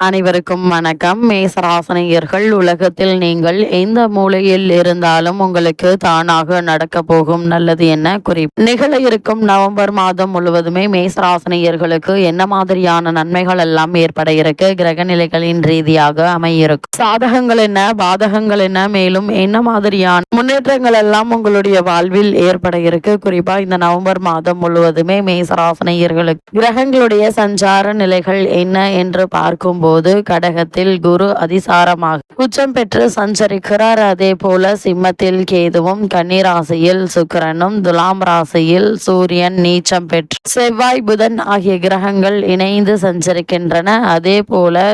அனைவருக்கும் வணக்கம். மேசராசனியர்கள், உலகத்தில் நீங்கள் எந்த மூலையில் இருந்தாலும் உங்களுக்கு தானாக நடக்க போகும் நல்லது என்ன குறிப்பு நிகழ இருக்கும் நவம்பர் மாதம் முழுவதுமே மேசராசனியர்களுக்கு என்ன மாதிரியான நன்மைகள் எல்லாம் ஏற்பட இருக்கு, கிரக நிலைகளின் ரீதியாக அமையிருக்கும் சாதகங்கள் என்ன, பாதகங்கள் என்ன, மேலும் என்ன மாதிரியான முன்னேற்றங்கள் எல்லாம் உங்களுடைய வாழ்வில் ஏற்பட இருக்கு. குறிப்பா இந்த நவம்பர் மாதம் முழுவதுமே மேசராசனியர்களுக்கு கிரகங்களுடைய சஞ்சார நிலைகள் என்ன என்று பார்க்கும் போது கடகத்தில் குரு அதிசாரமாக உச்சம் பெற்று சஞ்சரிக்கிறார். அதே போல சிம்மத்தில் கேதுவும், கன்னிராசியில் சுக்கிரனும், துலாம் ராசியில் சூரியன் நீச்சம் பெற்று செவ்வாய், புதன் ஆகிய கிரகங்கள் இணைந்து சஞ்சரிக்கின்றன. அதே போல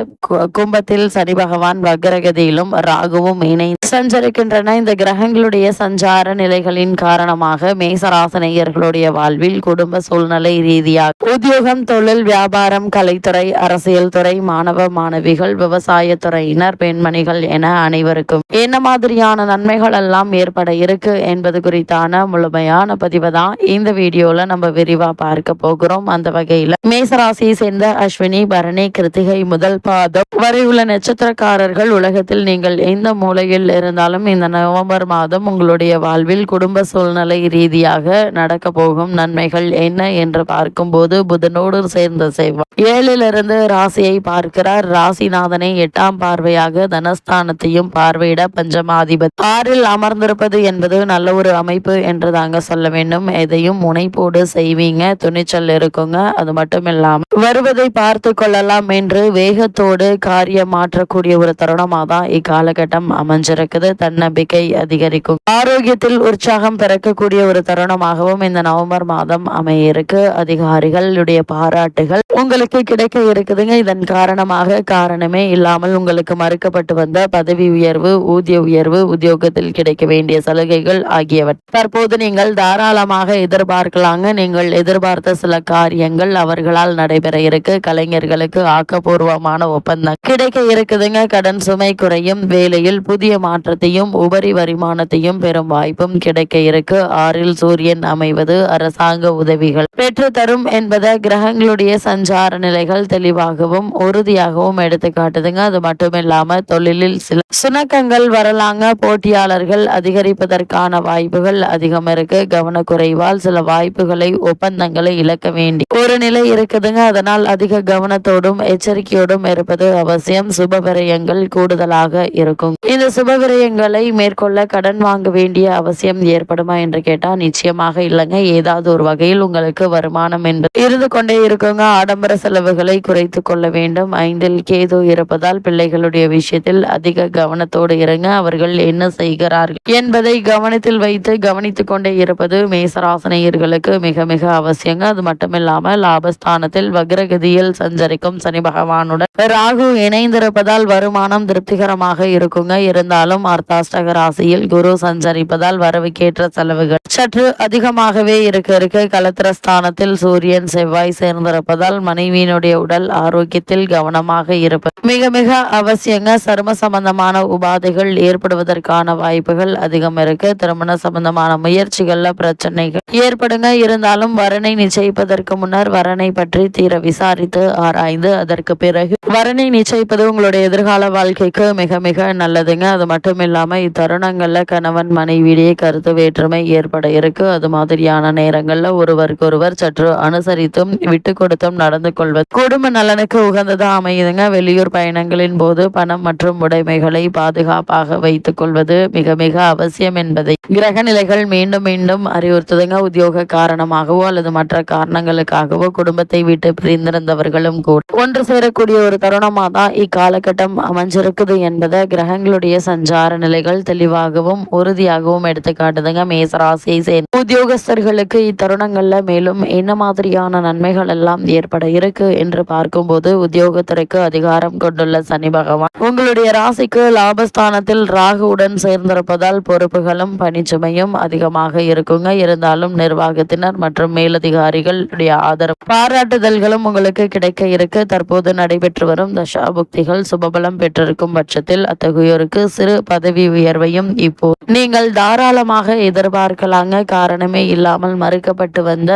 கும்பத்தில் சனி பகவான் வக்ரகதியிலும் ராகுவும் இணைந்து சஞ்சரிக்கின்றன. இந்த கிரகங்களுடைய சஞ்சார நிலைகளின் காரணமாக மேசராசனையர்களுடைய வாழ்வில் குடும்ப சூழ்நிலை ரீதியாக உத்தியோகம், தொழில், வியாபாரம், கலைத்துறை, அரசியல் துறை, மாணவ மாணவிகள், விவசாய துறையினர், பெண்மணிகள் என அனைவருக்கும் என்ன மாதிரியான நன்மைகள் எல்லாம் ஏற்பட இருக்கு என்பது குறித்தான முழுமையான பதிவு தான் இந்த வீடியோல நம்ம விரிவா பார்க்க போகிறோம். அந்த வகையில மேசராசியை சேர்ந்த அஸ்வினி, பரணி, கிருத்திகை முதல் பாதம் வரை உள்ள நட்சத்திரக்காரர்கள், உலகத்தில் நீங்கள் எந்த மூலையில் இருந்தாலும் இந்த நவம்பர் மாதம் உங்களுடைய வாழ்வில் குடும்ப சூழ்நிலை ரீதியாக நடக்க போகும் நன்மைகள் என்ன என்று பார்க்கும்போது, புதனோடு சேர்ந்த செவ்வாய் ஏழிலிருந்து ராசியை பார்க்கிறார். ராசிநாதனை 8ஆம் பார்வையாக தனஸ்தானத்தையும் பார்வையிட பஞ்சமாதிபதி 6ல் அமர்ந்திருப்பது என்பது நல்ல ஒரு அமைப்பு என்று தாங்க சொல்ல வேண்டும். எதையும் முனைப்போடு செய்வீங்க, துணிச்சல் இருக்குங்க. அது மட்டும் இல்லாம வருவதை பார்த்து கொள்ளலாம் என்று வேகத்தோடு காரியம் மாற்றக்கூடிய ஒரு தருணமாக தான் இக்காலகட்டம் அமைஞ்சிருக்குது. தன்னம்பிக்கை அதிகரிக்கும், ஆரோக்கியத்தில் உற்சாகம் பிறக்கக்கூடிய ஒரு தருணமாகவும் இந்த நவம்பர் மாதம் அமைய இருக்கு. அதிகாரிகளுடைய பாராட்டுகள் உங்களுக்கு கிடைக்க இருக்குதுங்க. இதன் காரணமாக காரணமே இல்லாமல் உங்களுக்கு மறுக்கப்பட்டு வந்த பதவி உயர்வு, ஊதிய உயர்வு, உத்தியோகத்தில் கிடைக்க வேண்டிய சலுகைகள் ஆகியவற்றை தற்போது நீங்கள் தாராளமாக எதிர்பார்க்கலாங்க. நீங்கள் எதிர்பார்த்த சில காரியங்கள் அவர்களால் நடைபெற இருக்கு. கலைஞர்களுக்கு ஆக்கப்பூர்வமான ஒப்பந்தம் கிடைக்க இருக்குதுங்க. கடன் சுமை குறையும், வேலையில் புதிய மாற்றத்தையும் உபரி வருமானத்தையும் பெறும் வாய்ப்பும் கிடைக்க இருக்கு. 6ல் சூரியன் அமைவது அரசாங்க உதவிகள் பெற்று தரும் என்பதை கிரகங்களுடைய சஞ்சார நிலைகள் தெளிவாகவும் உறுதியாகவும் எடுத்து காட்டுதுங்க. அது மட்டும் இல்லாம தொழிலில் சில சுணக்கங்கள் வரலாங்க. போட்டியாளர்கள் அதிகரிப்பதற்கான வாய்ப்புகள் அதிகம் இருக்கு. கவனக்குறைவால் சில வாய்ப்புகளை, ஒப்பந்தங்களை இழக்க வேண்டி ஒரு நிலை இருக்குதுங்க. அதனால் அதிக கவனத்தோடும் எச்சரிக்கையோடும் இருப்பது அவசியம். சுபவிரயங்கள் கூடுதலாக இருக்கும். இந்த சுபவிரயங்களை மேற்கொள்ள கடன் வாங்க வேண்டிய அவசியம் ஏற்படுமா என்று கேட்டா நிச்சயமாக இல்லைங்க. ஏதாவது ஒரு வகையில் உங்களுக்கு வருமானம் என்பது இருந்து கொண்டே இருக்குங்க. ஆடம்பர செலவுகளை குறைத்து கொள்ள வேண்டும். 5ல் கேது இருப்பதால் பிள்ளைகளுடைய விஷயத்தில் அதிக கவனத்தோடு இருங்க. அவர்கள் என்ன செய்கிறார்கள் என்பதை கவனத்தில் வைத்து கவனித்துக் கொண்டே இருப்பது மேசராசனையர்களுக்கு மிக மிக அவசியங்க. அது மட்டுமில்லாம லாபஸ்தானத்தில் வக்ரகதியில் சஞ்சரிக்கும் சனி பகவானுடன் ராகு இணைந்திருப்பதால் வருமானம் திருப்திகரமாக இருக்குங்க. இருந்தாலும் அர்த்தாஷ்டக ராசியில் குரு சஞ்சரிப்பதால் வரவுக்கேற்ற செலவுகள் சற்று அதிகமாகவே இருக்க கலத்திரஸ்தானத்தில் சூரியன் செவ்வாய் சேர்ந்திருப்பதால் மனைவியினுடைய உடல் ஆரோக்கியத்தில் கவனமாக இருப்பது மிக மிக அவசியங்க. சரும சம்பந்தமான உபாதைகள் ஏற்படுவதற்கான வாய்ப்புகள் அதிகம் இருக்கு. திருமண சம்பந்தமான முயற்சிகள்ல பிரச்சனைகள் ஏற்படுங்க. இருந்தாலும் வரனை நிச்சயிப்பதற்கு முன்னர் வரனை பற்றி தீர விசாரித்து ஆராய்ந்து அதற்கு பிறகு வரனை நிச்சயிப்பது உங்களுடைய எதிர்கால வாழ்க்கைக்கு மிக மிக நல்லதுங்க. அது மட்டும் இல்லாம இத்தருணங்கள்ல கணவன் மனைவியிடையே கருத்து வேற்றுமை ஏற்பட இருக்கு. அது மாதிரியான நேரங்கள்ல ஒருவருக்கொருவர் சற்று அனுசரித்தும் விட்டு கொடுத்தும் நடந்து கொள்வது குடும்ப நலனுக்கு உகந்ததா அமையுதுங்க. வெளியூர் பயணங்களின் போது பணம் மற்றும் உடைமைகளை பாதுகாப்பாக வைத்துக் கொள்வது மிக மிக அவசியம் என்பதை கிரக நிலைகள் மீண்டும் மீண்டும் அறிவுறுத்துதுங்க. உத்தியோக காரணமாகவோ அல்லது மற்ற காரணங்களுக்காகவோ குடும்பத்தை விட்டு பிரிந்திருந்தவர்களும் கூட ஒன்று சேரக்கூடிய ஒரு தருணமா தான் இக்காலகட்டம் அமைஞ்சிருக்குது என்பதை கிரகங்களுடைய சஞ்சார நிலைகள் தெளிவாகவும் உறுதியாகவும் எடுத்து காட்டுதுங்க. மேசராசியை சேர்ந்த உத்தியோகஸ்தர்களுக்கு இத்தருணங்கள்ல மேலும் என்ன மாதிரியான நன்மைகள் எல்லாம் ஏற்பட இருக்கு என்று பார்க்கும்போது, உத்தியோகத்துறைக்கு அதிகாரம் கொண்டுள்ள சனி பகவான் உங்களுடைய ராசிக்கு லாபஸ்தானத்தில் ராகுவுடன் சேர்ந்திருப்பதால் பொறுப்புகளும் பணிச்சுமையும் அதிகமாக இருக்குங்க. இருந்தாலும் நிர்வாகத்தினர் மற்றும் மேலதிகாரிகளுடைய ஆதரவு, பாராட்டுதல்களும் உங்களுக்கு கிடைக்க இருக்கு. தற்போது நடைபெற்று வரும் தசாபுக்திகள் சுபபலம் பெற்றிருக்கும் பட்சத்தில் அத்தகையோருக்கு சிறு பதவி உயர்வையும் இப்போ நீங்கள் தாராளமாக எதிர்பார்க்கலாங்க. காரணமே இல்லாமல் மறுக்கப்பட்டு வந்த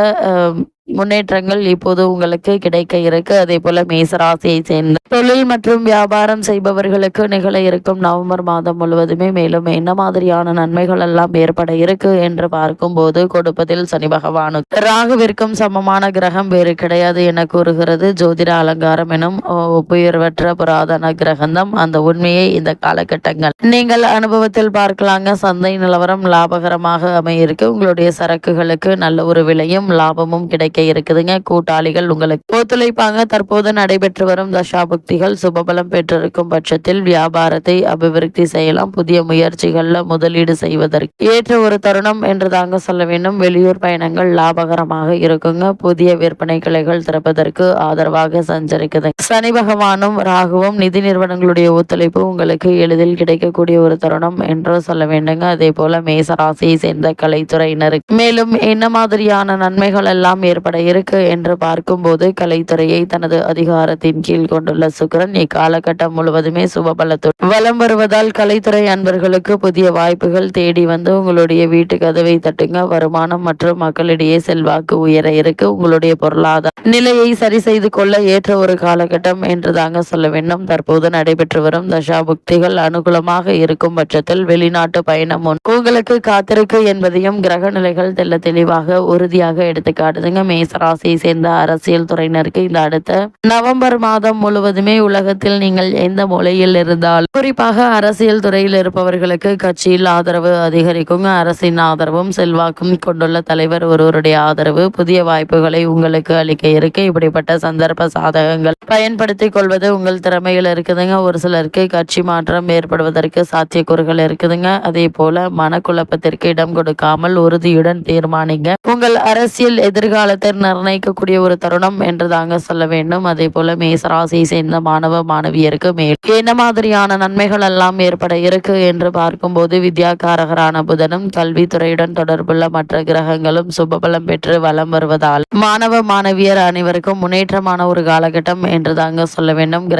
முன்னேற்றங்கள் இப்போது உங்களுக்கு கிடைக்க இருக்கு. அதே போல மேசராசியை சேர்ந்த தொழில் மற்றும் வியாபாரம் செய்பவர்களுக்கு நிகழ இருக்கும் நவம்பர் மாதம் முழுவதுமே மேலும் என்ன மாதிரியான நன்மைகள் எல்லாம் ஏற்பட இருக்கு என்று பார்க்கும்போது, கொடுப்பதில் சனி பகவானுக்கு ராகுவிற்கும் சமமான கிரகம் வேறு கிடையாது என கூறுகிறது ஜோதிட அலங்காரம் எனும் ஒப்புயர்வற்ற புராதன கிரகந்தம். அந்த உண்மையை இந்த காலகட்டங்கள் நீங்கள் அனுபவத்தில் பார்க்கலாங்க. சந்தை நிலவரம் லாபகரமாக அமையிருக்கு. உங்களுடைய சரக்குகளுக்கு நல்ல ஒரு விலையும் லாபமும் கிடைக்க இருக்குதுங்க. கூட்டாளிகள் உங்களுக்கு ஒத்துழைப்பாங்க. தற்போது நடைபெற்று வரும் தசாபுக்திகள் சுபபலம் பெற்றிருக்கும் பட்சத்தில் வியாபாரத்தை அபிவிருத்தி செய்யலாம். புதிய முயற்சிகள்ல முதலீடு செய்வதற்கு ஏற்ற ஒரு தருணம் என்று தாங்க சொல்ல வேண்டும். வெளியூர் பயணங்கள் லாபகரமாக இருக்குங்க. புதிய விற்பனை கிளைகள் திறப்பதற்கு ஆதரவாக சஞ்சரிக்குது. சனி பகவானும் ராகுவும் நிதி நிறுவனங்களுடைய ஒத்துழைப்பு உங்களுக்கு எளிதில் கிடைக்கக்கூடிய ஒரு தருணம் என்று சொல்ல வேண்டுங்க. அதே போல மேசராசியை சேர்ந்த கலைத்துறையினருக்கு மேலும் என்ன மாதிரியான நன்மைகள் எல்லாம் ஏற்பட இருக்கு என்று பார்க்கும்போது, கலைத்துறையை தனது அதிகாரத்தின் கீழ் கொண்டுள்ள சுக்கிரன் இக்காலகட்டம் முழுவதுமே சுபபலத்துடன் வலம் வருவதால் கலைத்துறை அன்பர்களுக்கு புதிய வாய்ப்புகள் தேடி வந்து உங்களுடைய வீட்டு கதவை தட்டுங்க. வருமானம் மற்றும் மக்களிடையே செல்வாக்கு உயர இருக்கு. உங்களுடைய பொருளாதார நிலையை சரி செய்து கொள்ள ஏற்ற ஒரு காலகட்டம் என்று தாங்க சொல்ல வேண்டும். தற்போது நடைபெற்று வரும் தசாபுக்திகள் அனுகூலமாக இருக்கும் பட்சத்தில் வெளிநாட்டு பயணம் உங்களுக்கு காத்திருக்கு என்பதையும் கிரக நிலைகள் தெல்ல தெளிவாக உறுதியாக எடுத்து காட்டுதுங்க. மேசராசியை சேர்ந்த அரசியல் துறையினருக்கு இந்த அடுத்த நவம்பர் மாதம் முழுவதுமே உலகத்தில் நீங்கள் எந்த மூலையில் இருந்தால், குறிப்பாக அரசியல் துறையில் இருப்பவர்களுக்கு கட்சியில் ஆதரவு அதிகரிக்குங்க. அரசின் ஆதரவும் செல்வாக்கும் கொண்டுள்ள தலைவர் ஒருவருடைய ஆதரவு புதிய வாய்ப்புகளை உங்களுக்கு அளிக்க இருக்கு. இப்படிப்பட்ட சந்தர்ப்ப சாதகங்கள் பயன்படுத்திக் கொள்வது உங்கள் திறமையில் இருக்குதுங்க. ஒரு சிலருக்கு கட்சி மாற்றம் ஏற்படுவதற்கு சாத்தியக்கூறுகள் இருக்குதுங்க. அதே போல மனக்குழப்பத்திற்கு இடம் கொடுக்காமல் உறுதியுடன் தீர்மானிங்க. உங்கள் அரசியல் எதிர்காலத்தை நிர்ணயிக்கக்கூடிய ஒரு தருணம் என்று தாங்க சொல்ல வேண்டும். அதே போல மேசராசியை சேர்ந்த மாணவ மாணவியருக்கு மேல் என்ன மாதிரியான நன்மைகள் எல்லாம் ஏற்பட இருக்கு என்று பார்க்கும்போது, வித்யாகாரகரான புதனும் கல்வித்துறையுடன் தொடர்புள்ள மற்ற கிரகங்களும் சுபபலம் பெற்று வலம் வருவதால் மாணவ மாணவியர் அனைவருக்கும் முன்னேற்றமான ஒரு காலகட்டம் என்று தாங்க சொல்ல வேண்டும்.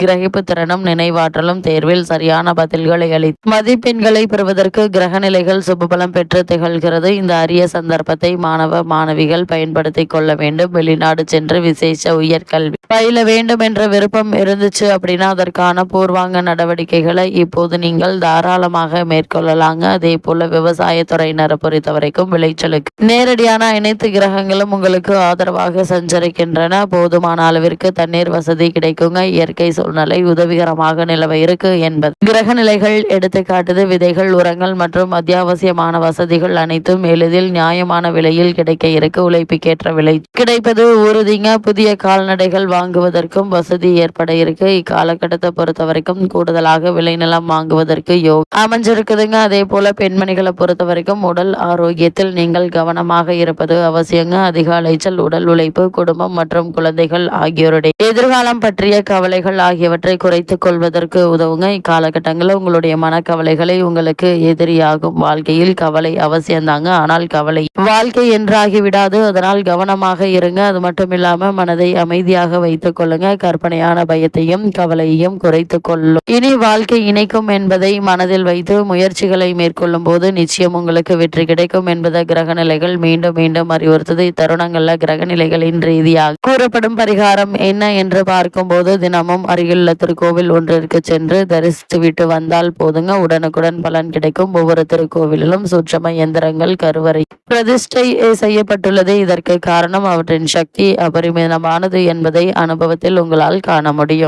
கிரகிப்பு திறனும் நினைவாற்றலும் தேர்வில் சரியான பதில்களை அளித்து மதிப்பெண்களை பெறுவதற்கு கிரக நிலைகள் சுபபலம் பெற்று திகழ்கிறது. இந்த அரிய சந்தர்ப்பத்தை மாணவ மாணவிகள் பயன்படுத்தி கொள்ள வேண்டும். வெளிநாடு சென்று விசேஷ உயர்கல்வி பயில வேண்டும் என்ற விருப்பம் இருந்துச்சு அப்படின்னா அதற்கான பூர்வாங்க நடவடிக்கைகளை இப்போது நீங்கள் தாராளமாக மேற்கொள்ளலாங்க. அதே போல விவசாயத்துறையினரை பொறுத்த வரைக்கும் விளைச்சலுக்கு நேரடியான அனைத்து கிரகங்களும் உங்களுக்கு ஆதரவாக சஞ்சரிக்கின்றன. போதுமான அளவிற்கு தண்ணீர் வசதி கிடைக்குங்க. இயற்கை சூழ்நிலை உதவிகரமாக நிலவ இருக்கு என்பது கிரக நிலைகள் எடுத்து காட்டுது. விதைகள், உரங்கள் மற்றும் அத்தியாவசியமான வசதிகள் அனைத்தும் எளிதில் நியாயமான விலையில் கிடைக்க இருக்கு. உழைப்புக்கேற்ற விலை கிடைப்பது உறுதிங்க. புதிய கால்நடைகள் வாங்குவதற்கும் வசதி ஏற்பட இருக்கு. இக்காலகட்டத்தை பொறுத்த வரைக்கும் கூடுதலாக விளைநிலம் வாங்குவதற்கு அமைஞ்சிருக்குதுங்க. அதே போல பெண்மணிகளை பொறுத்த வரைக்கும் உடல் ஆரோக்கியத்தில் நீங்கள் கவனமாக இருப்பது அவசியங்க. அதிக அலைச்சல், உடல் உழைப்பு, குடும்பம் மற்றும் குழந்தைகள் ஆகியோருடைய எதிர்காலம் பற்றிய கவலைகள் ஆகியவற்றை குறைத்துக் கொள்வதற்கு உதவுங்க. இக்காலகட்டங்களில் உங்களுடைய மனக்கவலைகளை உங்களுக்கு எதிரியாகும். வாழ்க்கையில் கவலை அவசியம்தாங்க. ஆனால் கவலை வாழ்க்கை என்றாகி விடாது. அதனால் கவனமாக இருங்க. அது மட்டும் இல்லாம மனதை அமைதியாக வைத்துக் கொள்ளுங்க. கற்பனையான பயத்தையும் கவலையையும் குறைத்துக் கொள்ளும். இனி வாழ்க்கை இணைக்கும் என்பதை மனதில் வைத்து முயற்சிகளை மேற்கொள்ளும் போது நிச்சயம் உங்களுக்கு வெற்றி கிடைக்கும் என்பதை கிரகநிலைகள் மீண்டும் மீண்டும் அறிவுறுத்தது. இத்தருணங்கள்ல கிரகநிலைகளின் ரீதியாக கூறப்படும் பரிகாரம் என்ன என்று பார்க்கும்போது, தினமும் அருகிலுள்ள திருக்கோவில் ஒன்றிற்கு சென்று தரிசித்து விட்டு வந்தால் போதுங்க. உடனுக்குடன் பலன் கிடைக்கும். ஒவ்வொரு திருக்கோவிலிலும் சூட்சம எந்திரங்கள் கருவறை பிரதிஷ்டை செய்யப்பட்டுள்ளது. இதற்கு காரணம் அவற்றின் சக்தி அபரிமிதமானது என்பதை அனுபவத்தில் உங்களால் காண முடியும்.